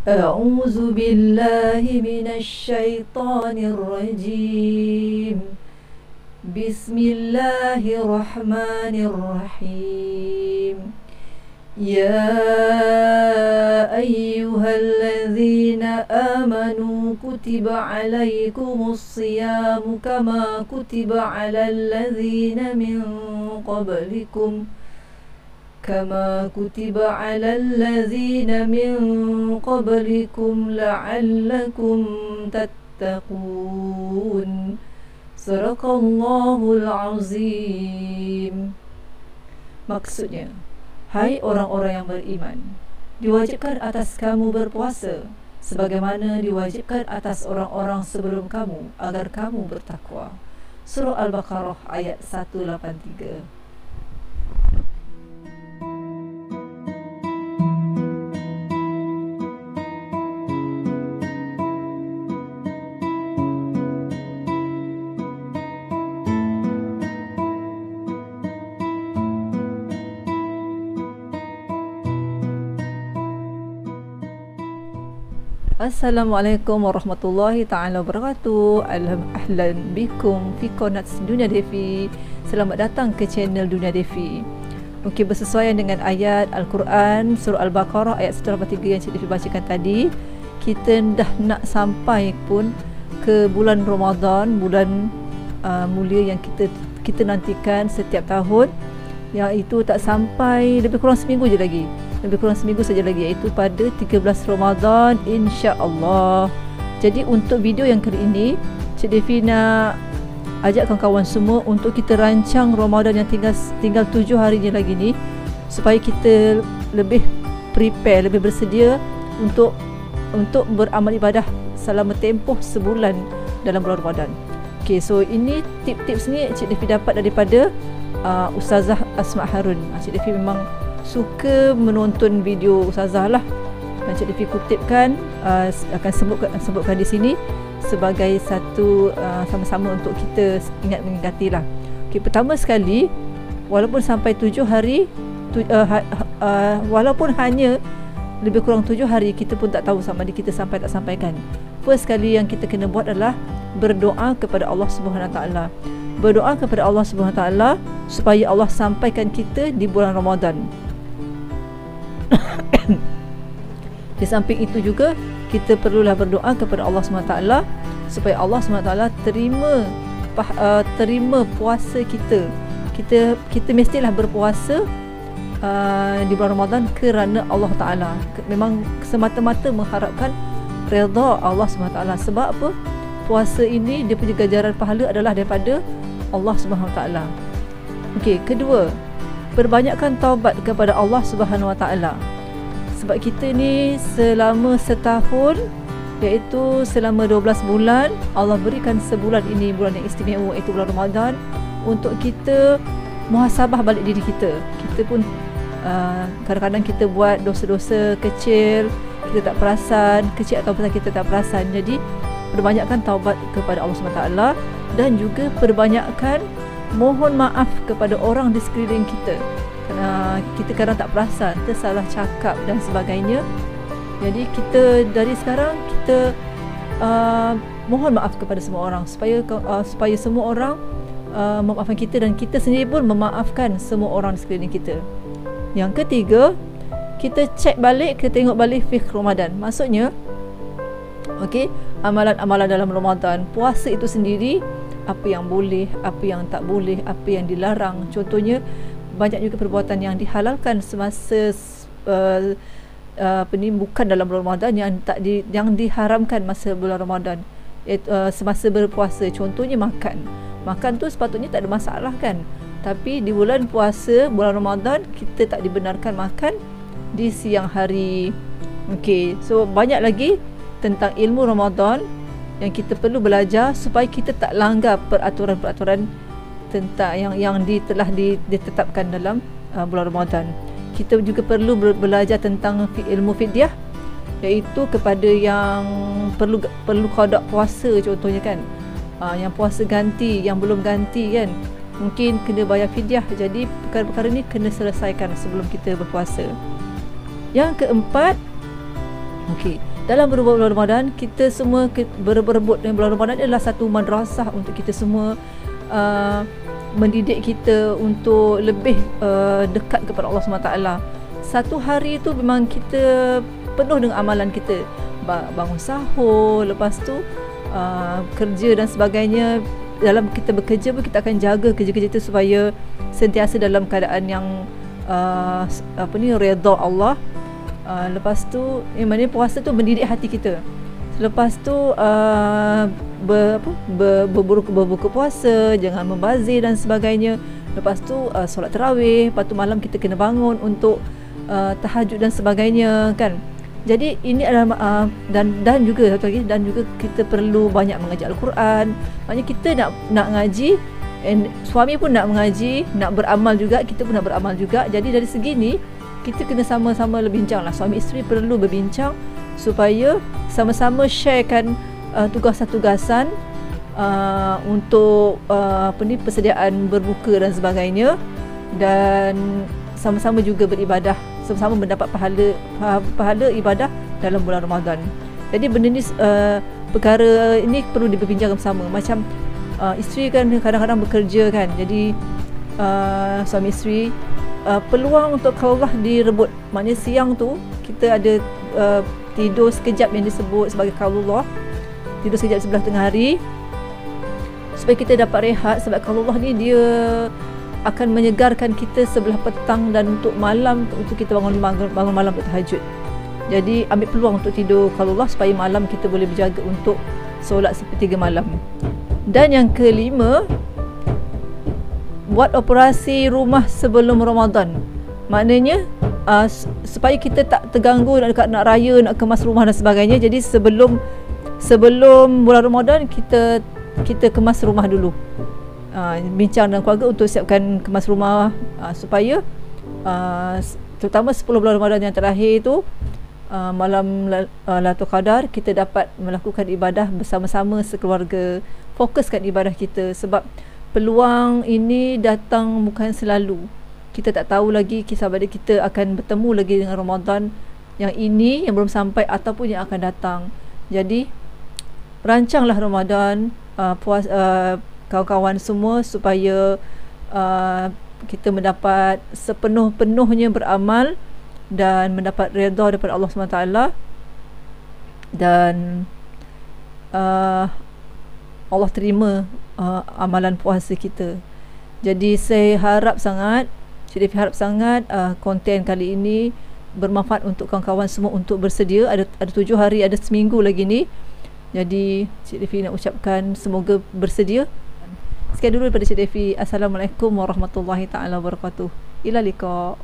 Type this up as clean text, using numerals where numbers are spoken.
أعوذ بالله من الشيطان الرجيم. بسم الله الرحمن الرحيم. يا أيها الذين آمنوا كتب عليكم الصيام كما كتب على الذين من قبلكم لعلكم تتقون. Sadaqallahul Azim. Maksudnya, hai orang-orang yang beriman, diwajibkan atas kamu berpuasa sebagaimana diwajibkan atas orang-orang sebelum kamu agar kamu bertakwa. Surah Al-Baqarah ayat 183. Assalamualaikum warahmatullahi ta'ala wabarakatuh. Ahlan bikum fi qanat Dunia Devi. Selamat datang ke channel Dunia Devi. Okey, bersesuaian dengan ayat Al-Quran surah Al-Baqarah ayat 183 yang Cik Devi bacakan tadi, kita dah nak sampai pun ke bulan Ramadan, bulan mulia yang kita nantikan setiap tahun, iaitu tak sampai lebih kurang seminggu saja lagi, iaitu pada 13 Ramadan insya-Allah. Jadi untuk video yang kali ini, Cik Devi nak ajak kawan-kawan semua untuk kita rancang Ramadan yang tinggal 7 harinya lagi ni, supaya kita lebih prepare, lebih bersedia untuk beramal ibadah selama tempoh sebulan dalam bulan Ramadan. Okay, so ini tips-tips ni Cik Devi dapat daripada Ustazah Asma Harun. Cik Devi memang suka menonton video Ustazah lah, dan Cik Devi kutipkan, akan sebutkan di sini sebagai satu sama-sama untuk kita ingat mengingati lah. Okay, pertama sekali, walaupun sampai 7 hari, walaupun hanya lebih kurang 7 hari, kita pun tak tahu sama ada kita sampai tak sampaikan. First sekali yang kita kena buat adalah berdoa kepada Allah Subhanahu Wa Taala. Berdoa kepada Allah Subhanahu Wa Taala supaya Allah sampaikan kita di bulan Ramadan. Di samping itu juga, kita perlulah berdoa kepada Allah SWT supaya Allah SWT terima puasa kita. Kita mestilah berpuasa di bulan Ramadan kerana Allah Ta'ala. Memang semata-mata mengharapkan redha Allah SWT. Sebab apa? Puasa ini, dia punya ganjaran pahala adalah daripada Allah SWT. Okey, kedua, perbanyakkan taubat kepada Allah SWT. Sebab kita ni selama setahun, iaitu selama 12 bulan, Allah berikan sebulan ini, bulan yang istimewa, iaitu bulan Ramadan, untuk kita muhasabah balik diri kita. Kita pun kadang-kadang kita buat dosa-dosa kecil, kita tak perasan, kecil atau besar kita tak perasan. Jadi perbanyakkan taubat kepada Allah SWT, dan juga perbanyakkan mohon maaf kepada orang di sekeliling kita. Kerana kita kadang tak perasan, kita salah cakap dan sebagainya. Jadi kita dari sekarang, kita mohon maaf kepada semua orang, supaya semua orang memaafkan kita, dan kita sendiri pun memaafkan semua orang di sekeliling kita. Yang ketiga, kita cek balik, kita tengok balik fiqh Ramadan. Maksudnya, okey, amalan-amalan dalam Ramadan, puasa itu sendiri, apa yang boleh, apa yang tak boleh, apa yang dilarang. Contohnya, banyak juga perbuatan yang dihalalkan semasa bukan dalam bulan Ramadan, yang diharamkan masa bulan Ramadan, semasa berpuasa. Contohnya makan tu sepatutnya tak ada masalah kan, tapi di bulan puasa, bulan Ramadan, kita tak dibenarkan makan di siang hari. Okey, so banyak lagi tentang ilmu Ramadan yang kita perlu belajar supaya kita tak langgar peraturan-peraturan tentang yang telah ditetapkan dalam bulan Ramadan. Kita juga perlu belajar tentang ilmu fidyah, iaitu kepada yang perlu qada puasa contohnya kan, yang puasa ganti, yang belum ganti kan, mungkin kena bayar fidyah. Jadi perkara-perkara ni kena selesaikan sebelum kita berpuasa. Yang keempat, okey, dalam bulan Ramadan, kita semua berebut dengan bulan Ramadan adalah satu madrasah untuk kita semua, mendidik kita untuk lebih dekat kepada Allah SWT. Satu hari tu memang kita penuh dengan amalan kita, bangun sahur, lepas tu kerja dan sebagainya. Dalam kita bekerja pun kita akan jaga kerja-kerja itu supaya sentiasa dalam keadaan yang redha Allah. Lepas tu maknanya puasa tu mendidik hati kita. Lepas tu berbuka puasa, jangan membazir dan sebagainya. Lepas tu solat tarawih, lepas tu malam kita kena bangun untuk tahajud dan sebagainya kan. Jadi ini adalah dan juga satu lagi, dan juga kita perlu banyak mengaji Al-Quran. Maknanya kita nak ngaji, suami pun nak mengaji, nak beramal juga, kita pun nak beramal juga. Jadi dari segi ni kita kena sama-sama berbincang lah. Suami isteri perlu berbincang supaya sama-sama sharekan tugasan-tugasan untuk persediaan berbuka dan sebagainya, dan sama-sama juga beribadah, sama-sama mendapat pahala ibadah dalam bulan Ramadan. Jadi benda ni perkara ini perlu diperbincangkan bersama. Macam isteri kan kadang-kadang bekerja kan, jadi suami isteri peluang untuk qaullah direbut. Maknanya siang tu kita ada tidur sekejap yang disebut sebagai qaulullah, tidur sekejap sebelah tengah hari supaya kita dapat rehat. Sebab qaulullah ni dia akan menyegarkan kita sebelah petang dan untuk malam, untuk kita bangun malam untuk tahajud. Jadi ambil peluang untuk tidur qaulullah supaya malam kita boleh berjaga untuk solat sepertiga malam. Dan yang kelima, buat operasi rumah sebelum Ramadan. Maknanya supaya kita tak terganggu nak raya, nak kemas rumah dan sebagainya. Jadi sebelum bulan Ramadan kita kemas rumah dulu. Bincang dengan keluarga untuk siapkan kemas rumah, supaya terutama 10 bulan Ramadan yang terakhir tu, malam Lailatul Qadar, kita dapat melakukan ibadah bersama-sama sekeluarga, fokuskan ibadah kita. Sebab peluang ini datang bukan selalu. Kita tak tahu lagi kisah pada kita akan bertemu lagi dengan Ramadan yang ini yang belum sampai ataupun yang akan datang. Jadi rancanglah Ramadan, kawan-kawan semua, supaya kita mendapat sepenuh-penuhnya beramal dan mendapat redha daripada Allah SWT, dan Allah terima amalan puasa kita. Jadi saya harap sangat, Cik Devi harap sangat konten kali ini bermanfaat untuk kawan-kawan semua untuk bersedia. Ada 7 hari, ada seminggu lagi ni. Jadi Cik Devi nak ucapkan semoga bersedia. Sekian dulu daripada Cik Devi. Assalamualaikum warahmatullahi taala wabarakatuh. Ila liqa.